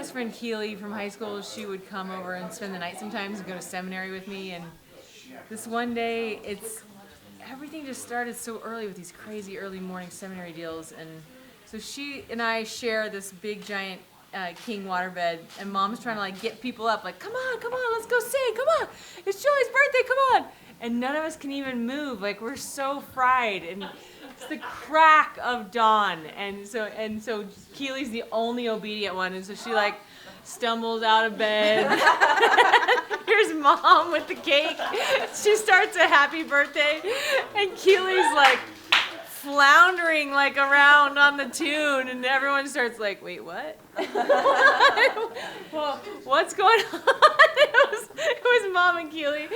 best friend Keely from high school, she would come over and spend the night sometimes and go to seminary with me. And this one day, everything just started so early with these crazy early morning seminary deals. And so she and I share this big giant king waterbed, and Mom's trying to like get people up, like, come on, let's go sing, come on, it's Julie's birthday, come on. And none of us can even move, like we're so fried, and it's the crack of dawn, and so Keely's the only obedient one, and so she like stumbles out of bed. Here's Mom with the cake. She starts a happy birthday, and Keely's like floundering like around on the tune, and everyone starts like, wait, what? Well, what's going on? It was Mom and Keely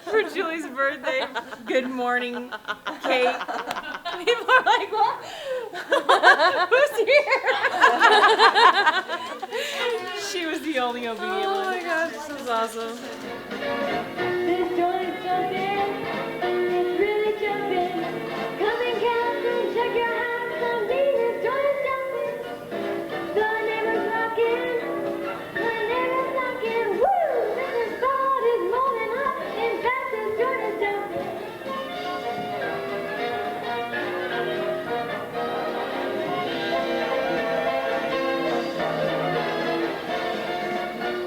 for Julie's birthday. Good morning cake. People are like, what? Who's here? She was the only obedient one. Oh my gosh, this was awesome. This joint's jumping, it's really jumping. Come and count and check your house. Some this joint's jumping. The neighbor's knocking, the neighbor's knocking. Woo! This spot is rolling up, in fact this joint is jumping.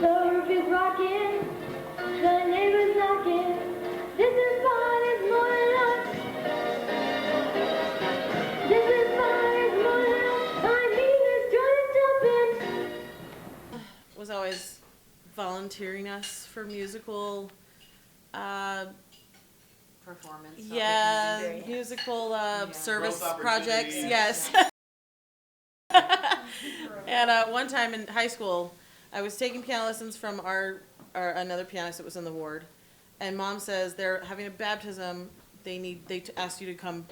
The roof is rocking, the neighbor's knocking. This is spot is rolling up. This is spot is rolling up. I mean this joint is jumping. Was always volunteering us for musical, Performance. musical service Growth projects. opportunities. Yes. And one time in high school, I was taking piano lessons from our another pianist that was in the ward, and Mom says they're having a baptism. They asked you to come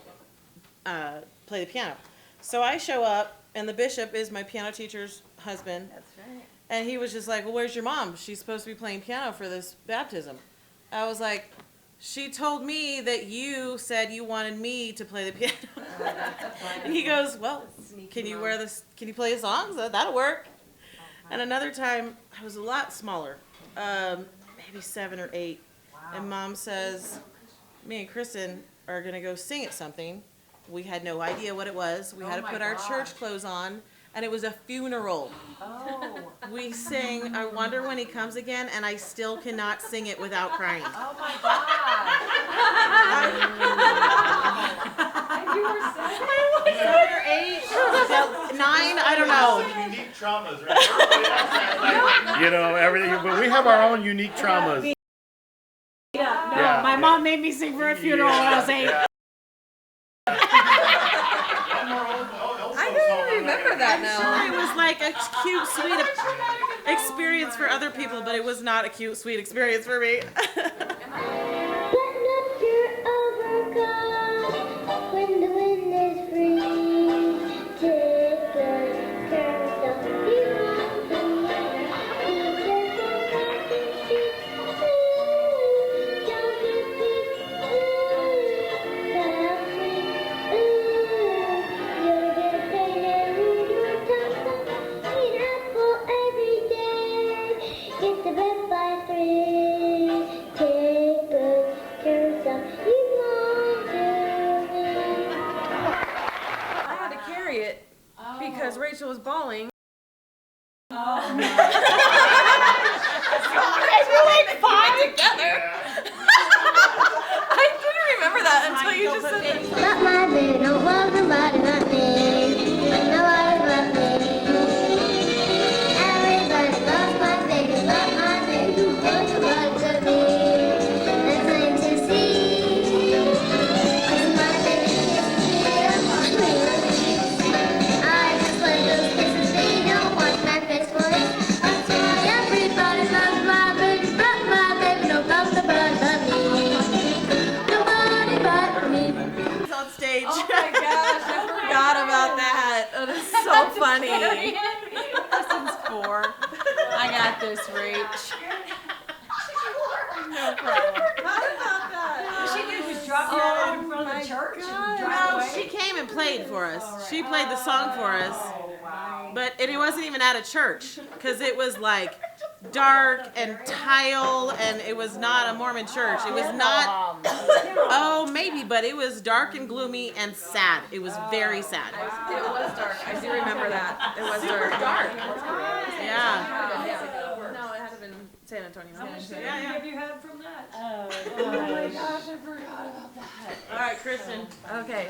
play the piano. So I show up, and the bishop is my piano teacher's husband. That's right. And he was just like, well, where's your mom? She's supposed to be playing piano for this baptism. I was like, she told me that you said you wanted me to play the piano. And he goes, well, can you play the songs? That'll work. And another time, I was a lot smaller, maybe 7 or 8. And Mom says, me and Kristen are going to go sing at something. We had no idea what it was. We had to put our church clothes on, and it was a funeral. Oh. We sang I Wonder When He Comes Again, and I still cannot sing it without crying. Oh my God. And you were 7? I was 7 or 8, 9, I don't know. Some unique traumas, right? Everybody else has, like, you know, everything, but we have our own unique traumas. Yeah. My mom made me sing for a funeral when I was 8. I don't remember that now. It was like a cute, sweet experience for other people, but it was not a cute, sweet experience for me. But not fear overcome when the wind is free. Take good care of yourself. You won't be you'll get paid every your time. Eat apple every day. Get the best by 3. Take good care of yourself. You won't do it. I had to carry it because Rachel was bawling. I didn't remember that until you just said it. Not my baby, don't love nobody but me. Nobody but me. Everybody loves my baby, but my baby wants nobody but me. That's plain to see. 'Cause my baby kisses me up on me. I just like those kisses, they don't want my face for it. That's why everybody loves my baby, but my baby don't love nobody but me. Nobody but me. On stage. Oh my gosh, I forgot about that. That is so funny. Lessons 4. I got this, Rach. No problem. How about that? She did was drop you off in front of the church and drive No, away. she came and played for us. She played the song for us. But it wasn't even at a church because it was like dark and tile, and it was not a Mormon church. It was not. Oh, maybe, but it was dark and gloomy and sad. It was very sad. It was dark. I do remember that. It was dark. Yeah. No, it had to been San Antonio. Have you had from that? Oh my gosh, I forgot about that. All right, Kristen. Okay,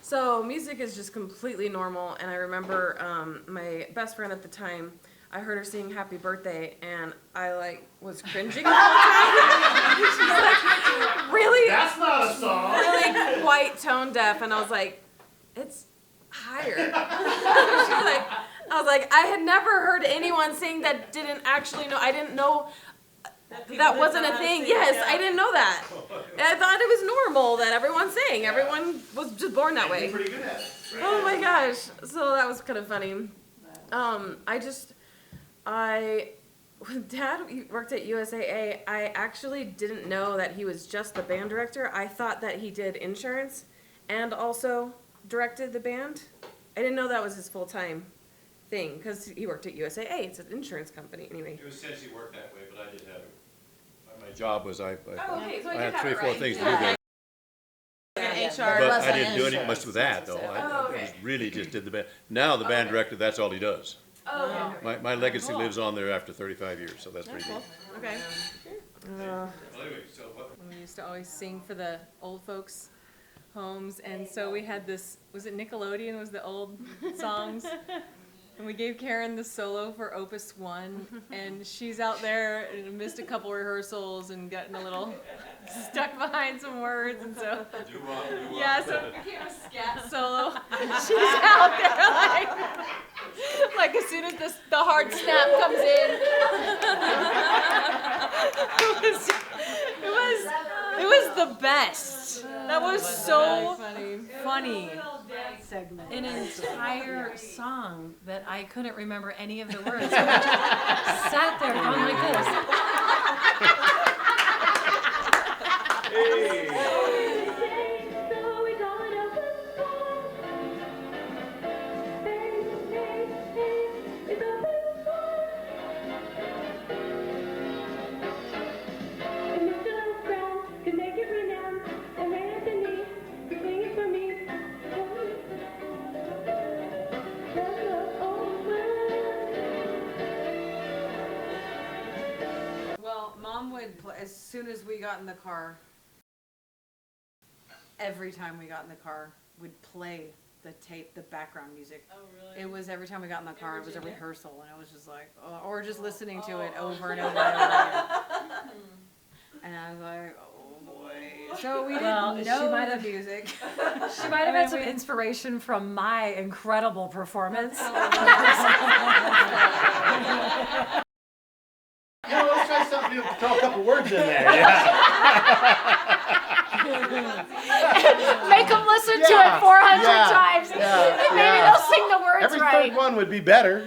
so music is just completely normal, and I remember my best friend at the time. I heard her sing "Happy Birthday," and I was cringing the whole time. She's like, really, That's not a song. really quite tone deaf, and I was like, it's higher. I was like, I had never heard anyone sing that didn't actually know. I didn't know. That wasn't a thing. Yes, I didn't know that. I thought it was normal that everyone sang. Everyone was just born that way. Pretty good at it. Oh my gosh. So that was kind of funny. When Dad worked at USAA, I actually didn't know that he was just the band director. I thought that he did insurance and also directed the band. I didn't know that was his full-time thing because he worked at USAA. It's an insurance company anyway. It was since he worked that way, but I did have it. My job was I Okay, so I had did have 3 or it 4 right. things to do there. And HR. But I wasn't didn't do any insurance, much with that though. so- I was really just did the band. Now the band director, that's all he does. Oh, okay. My legacy lives on there after 35 years, so that's pretty good. Okay. Well, anyway, so what? We used to always sing for the old folks' homes, and so we had this, was it Nickelodeon was the old songs? And we gave Karen the solo for Opus 1, and she's out there and missed a couple rehearsals and gotten a little stuck behind some words, and so, yeah, so it became a scat solo. And she's out there like as soon as the hard snap comes in. It was the best. That was so funny. An entire song that I couldn't remember any of the words. So I just sat there going like this. Well, Mom would play, as soon as we got in the car, every time we got in the car, would play the tape, the background music. Oh, really? It was every time we got in the car, it was a rehearsal, and it was just like, or just listening to it over and over and over again. And I was like, oh boy. So we didn't know the music. She might have had some inspiration from my incredible performance. Yeah, let's try something to throw a couple words in there. Yeah. Make them listen to it 400 yeah, times. yeah, Maybe yeah. they'll sing the words Every right. third one would be better.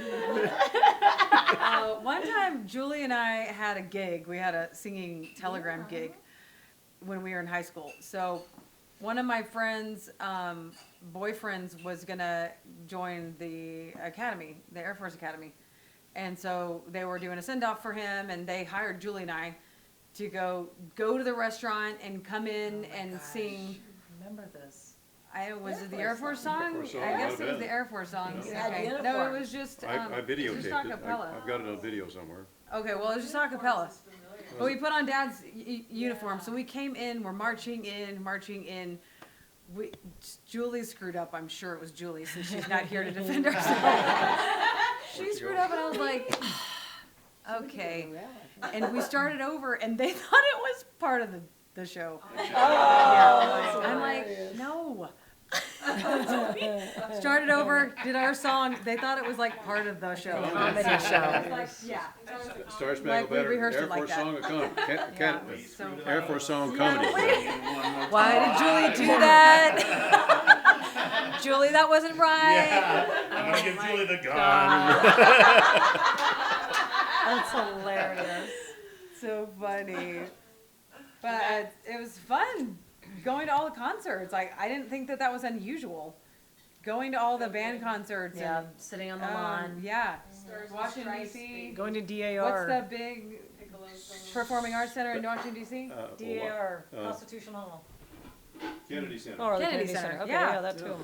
One time, Julie and I had a gig. We had a singing telegram gig when we were in high school. So one of my friends' boyfriends was going to join the academy, the Air Force Academy. And so they were doing a send-off for him, and they hired Julie and I to go to the restaurant and come in and sing. Remember this. Was it the Air Force song? Air Force song, I guess might it have was the been. Air Force song. You had Okay. No, it uniform. was just I just videotaped it. acapella. I've got it on video somewhere. Okay, well, it was just a cappella. But we put on Dad's uniform, so we came in, we're marching in. Julie screwed up, I'm sure it was Julie, since she's not here to defend herself. She screwed up, and I was like, okay. And we started over, and they thought it was part of the show. Yeah. I'm like, no. Started over, did our song. They thought it was like part of the show. Comedy show. Like, yeah. Star Like, Spangled we Banner, rehearsed Air it like Force that. song of comedy. So Air Force song comedy. why did Julie do that? Julie, that wasn't right. Yeah. I'm gonna give Julie the gun. That's hilarious. So funny. But it was fun going to all the concerts. Like, I didn't think that was unusual. going to all the band concerts. Yeah, And, sitting on the lawn, yeah. Washington D.C. going to What's DAR. the big Performing Arts Center in Washington D.C.? DAR, Constitution Hall. Kennedy Center. Oh, the Kennedy Kennedy Center, Center. Okay, yeah. yeah, that too.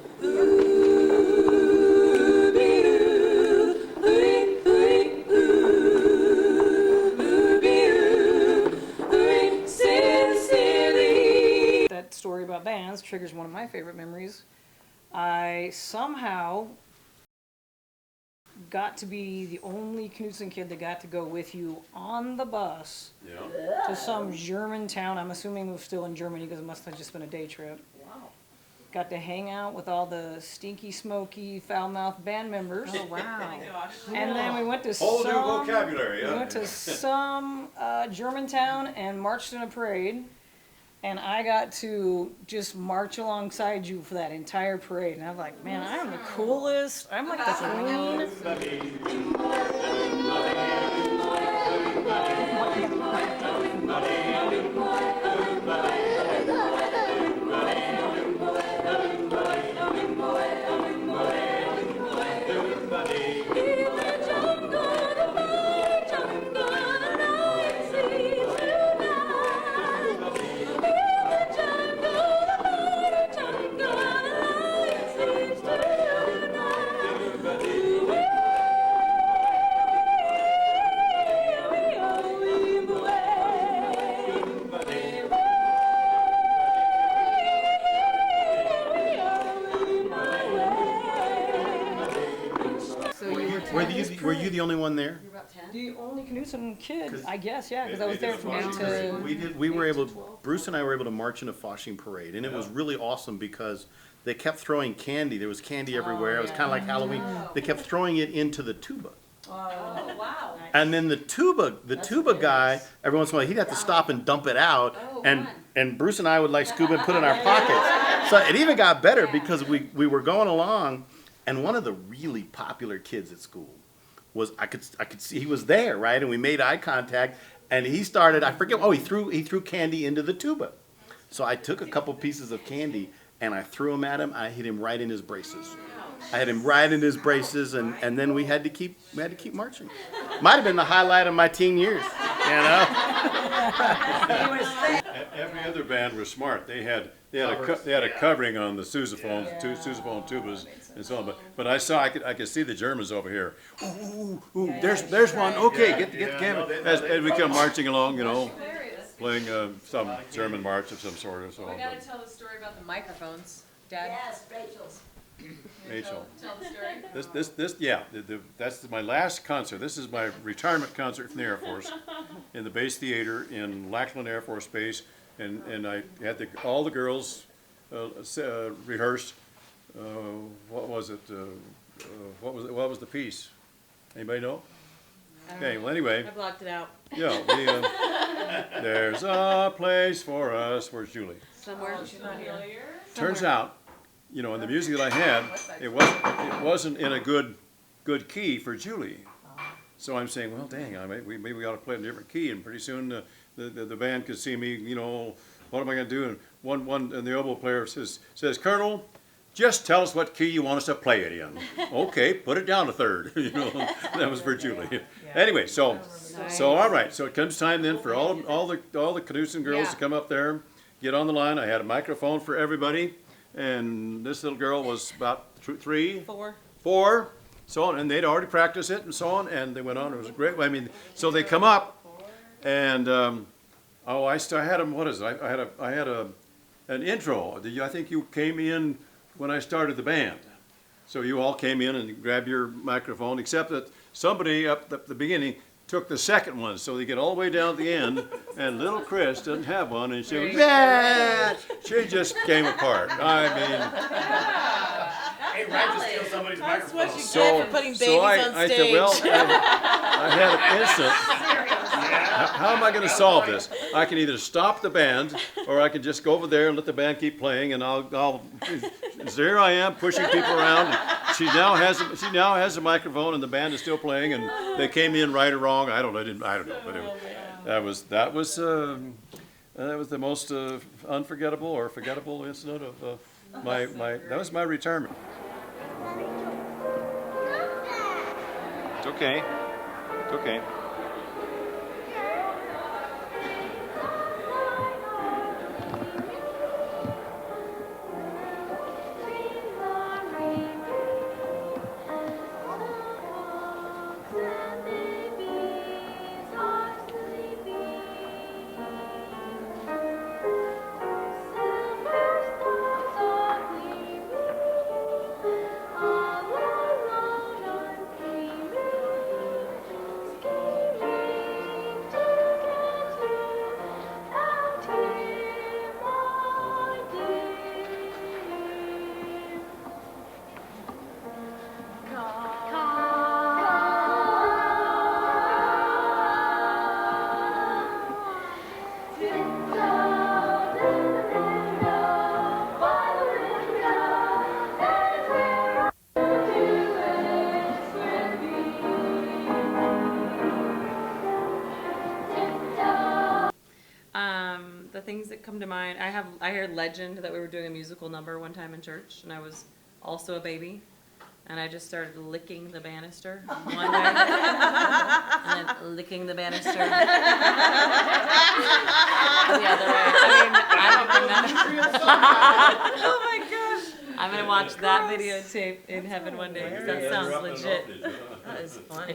That story about bands triggers one of my favorite memories. I somehow got to be the only Knudsen kid that got to go with you on the bus Yeah. to some German town. I'm assuming it was still in Germany because it must have just been a day trip. Got to hang out with all the stinky, smoky, foul-mouthed band members. Oh, wow. And then we went to Whole new some, vocabulary, we yeah. went to some German town and marched in a parade. And I got to just march alongside you for that entire parade. And I'm like, man, I am the coolest. I'm like the queen. So you were Were you the only one there? The only Knudsen kid, I guess, yeah, because I was there from 8 to... We were able, Bruce and I were able to march in a Flushing parade, and it was really awesome because they kept throwing candy. There was candy everywhere. It was kind of like Halloween. They kept throwing it into the tuba. And then the tuba guy, every once in a while, he'd have to stop and dump it out, and Bruce and I would like scoop and put it in our pockets. So it even got better because we were going along, and one of the really popular kids at school was, I could see he was there, right? And we made eye contact, and he started, I forget, he threw candy into the tuba. So I took a couple pieces of candy and I threw them at him. I hit him right in his braces. I had him right in his braces, and then we had to keep marching. Might have been the highlight of my teen years, you know. Every other band was smart. They had a covering on the sousaphone tubas and so on. But I could see the Germans over here. Ooh, there's one. Okay, get the camera. As we come marching along, you know, playing some German march of some sort or so. We gotta tell the story about the microphones, Dad. Yes, Rachel's. Rachel. Tell the story. That's my last concert. This is my retirement concert from the Air Force in the base theater in Lackland Air Force Base, and I had all the girls rehearsed. What was it? What was the piece? Anybody know? Okay. Well, anyway. I blocked it out. Yeah. There's a place for us. Where's Julie? Somewhere. Turns out, you know, in the music that I had, it wasn't in a good key for Julie. So I'm saying, well, dang, maybe we ought to play in a different key. And pretty soon the band could see me, you know, what am I going to do? And and the oboe player says, Colonel, just tell us what key you want us to play it in. Okay, put it down a third. You know, that was for Julie. Anyway, so all right. So it comes time then for all the Knudsen girls to come up there, get on the line. I had a microphone for everybody. And this little girl was about 4, so on, and they'd already practiced it and so on, and they went on. It was great. I mean, so they come up, and I had them. What is it? I had an intro. I think you came in when I started the band, so you all came in and grabbed your microphone, except that somebody up at the beginning took the second one, so they get all the way down at the end, and little Chris doesn't have one, and she was, yeah, she just came apart. I Hey, right to steal somebody's That's microphone. what you get for putting babies on I stage. said, well, I had an instant. How am I going to solve this? I can either stop the band, or I can just go over there and let the band keep playing, and I'll. So here I am pushing people around. She now has a microphone, and the band is still playing, and they came in right or wrong. I don't know, but that was the most unforgettable or forgettable incident of that was my retirement. It's okay. It's okay. The things that come to mind, I heard legend that we were doing a musical number one time in church, and I was also a baby, and I just started licking the banister one way, and then licking the banister the other way. I don't remember. Oh my gosh! I'm gonna watch that videotape in heaven one day. 'Cause that sounds legit. That is funny.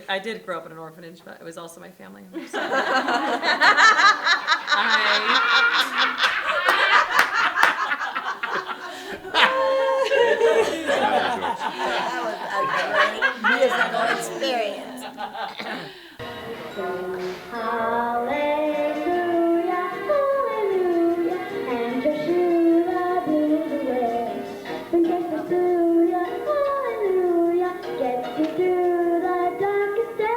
I did grow up in an orphanage, but it was also my family. So. Musical experience. Hallelujah, hallelujah, and Joshua blew the way. And hallelujah, hallelujah, gets you through the darkest day.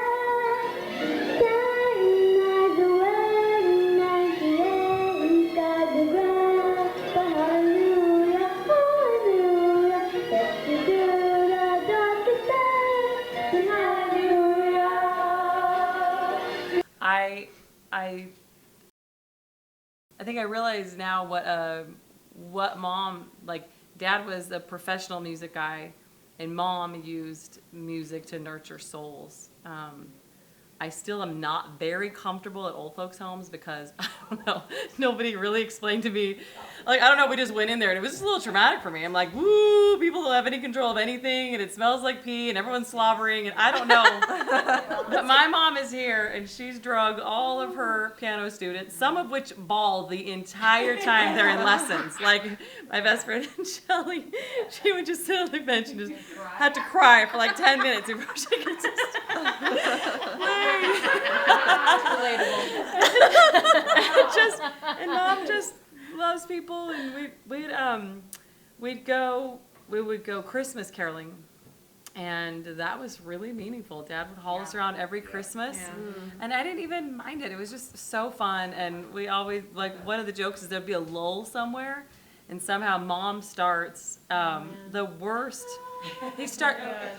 Saying as the wedding and the end, God the ground. But hallelujah, hallelujah, gets you through the darkest day. And hallelujah. I think I realize now what mom, like, dad was a professional music guy, and mom used music to nurture souls. I still am not very comfortable at old folks' homes because, I don't know, nobody really explained to me. Like, I don't know, we just went in there and it was just a little traumatic for me. I'm like, woo, people don't have any control of anything and it smells like pee and everyone's slobbering and I don't know. But my mom is here and she's drugged all of her piano students, some of which bawl the entire time they're in lessons. Like, my best friend Shelly, she would just sit on the bench and just had to cry for like 10 minutes before she could just... and mom just loves people, and we would go Christmas caroling, and that was really meaningful. Dad would haul us around every Christmas, and I didn't even mind it. It was just so fun, and we always, like, one of the jokes is there'd be a lull somewhere, and somehow mom starts the worst. They start. Like,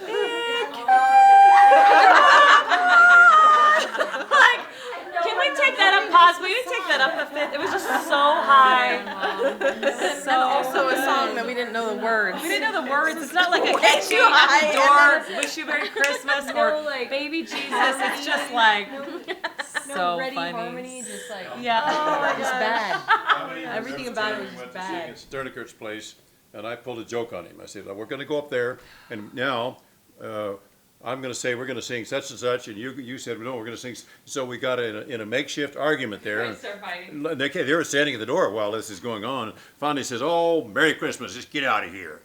can we take that up? Pause. We didn't take that up a fifth. It was just so high. And also a song that we didn't know the words. We didn't know the words. It's not like a catchy at the door, wish you Merry Christmas, or like, Baby Jesus. It's just like so ready funny. harmony, just like Yeah. just bad. Everything about it was just bad. At Sternikert's place, and I pulled a joke on him. I said, we're going to go up there, and now I'm going to say we're going to sing such and such, and you said, no, we're going to sing. So we got in a makeshift argument there. And they were standing at the door while this is going on. Finally says, oh, Merry Christmas, just get out of here.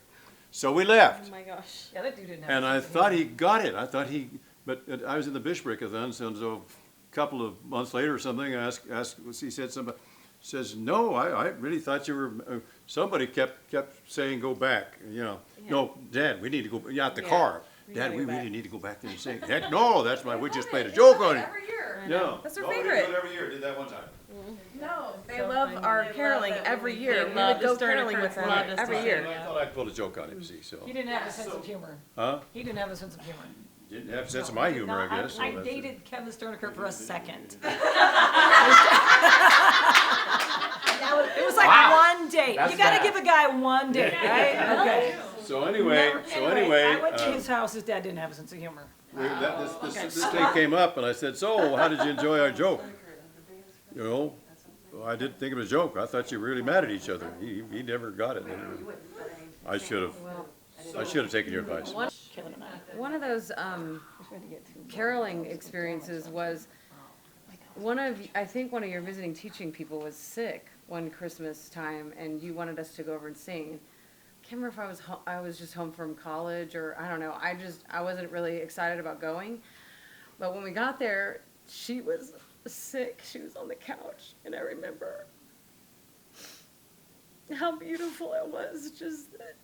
So we left. Oh my gosh. Yeah, that dude didn't have And I thought he got it. But I was in the bishopric then, so a couple of months later or something, I asked he said something. Says, no, I really thought you were, somebody kept saying go back, No, Dad, we need to go, out the car. Dad, we really need to go back there and sing. Heck, no, we just played a joke on you. Every year. No. That's our We favorite. do it every year, did that one time. No, they love our caroling every year. We love would go the caroling with them Sternikerts, love every the year. I thought I pulled a joke on him, see, so. He didn't have a sense of humor. Huh? He didn't have a sense of humor. Didn't have a sense of my humor, I guess. so I that's it. dated Kevin Sterniker for a second. It was like one date. You gotta give a guy one date, right? Okay. So anyway, I went to his house, his dad didn't have a sense of humor. this thing came up, and I said, "So, how did you enjoy our joke?" You know, well, I didn't think it was a joke. I thought you were really mad at each other. He never got it. I should have taken your advice. One of those caroling experiences was I think one of your visiting teaching people was sick one Christmas time, and you wanted us to go over and sing. I can't remember if I was just home from college, or I don't know. I wasn't really excited about going. But when we got there, she was sick. She was on the couch, and I remember how beautiful it was. Just that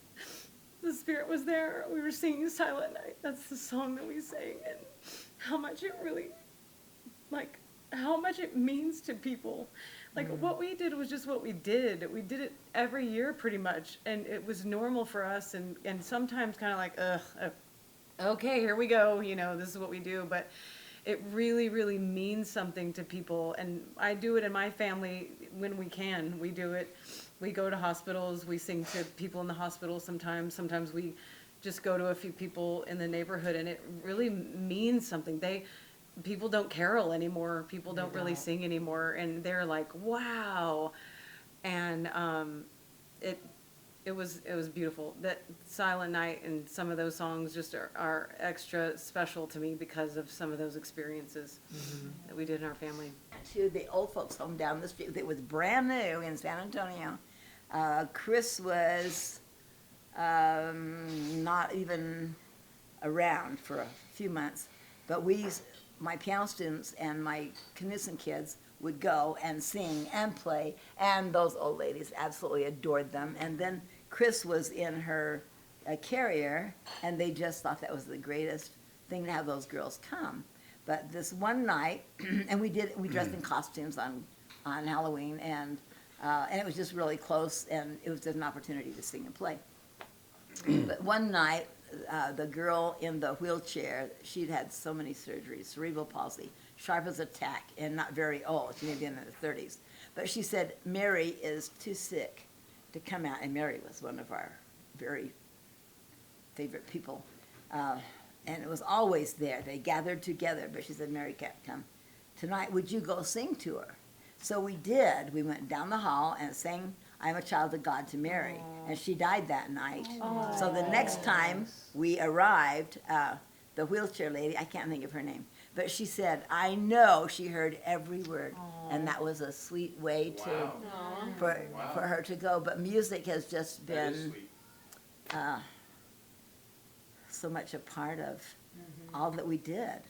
the Spirit was there. We were singing Silent Night. That's the song that we sang, and how much it really, how much it means to people. What we did was just what we did. We did it every year pretty much, and it was normal for us, and sometimes kind of like, okay, here we go, this is what we do, but it really, really means something to people, and I do it in my family when we can. We do it. We go to hospitals, we sing to people in the hospital sometimes we just go to a few people in the neighborhood, and it really means something. People don't carol anymore. People don't really sing anymore, and they're like, wow. And it was beautiful. That Silent Night and some of those songs just are extra special to me because of some of those experiences that we did in our family. To the old folks home down the street. It was brand new in San Antonio. Chris was not even around for a few months, but my piano students and my Knudsen kids would go and sing and play, and those old ladies absolutely adored them. And then Chris was in her carrier, and they just thought that was the greatest thing to have those girls come. But this one night, and we dressed in costumes on Halloween, and it was just really close, and it was just an opportunity to sing and play. But one night, the girl in the wheelchair, she'd had so many surgeries, cerebral palsy, sharp as a tack, and not very old. She may be in her 30s. But she said, Mary is too sick to come out. And Mary was one of our very favorite people. And it was always there. They gathered together. But she said, Mary can't come tonight. Would you go sing to her? So we did. We went down the hall and sang I'm a Child of God to Mary. And she died that night. So the next time we arrived, the wheelchair lady, I can't think of her name, but she said, I know she heard every word. And that was a sweet way for her to go. But music has just been so much a part of all that we did.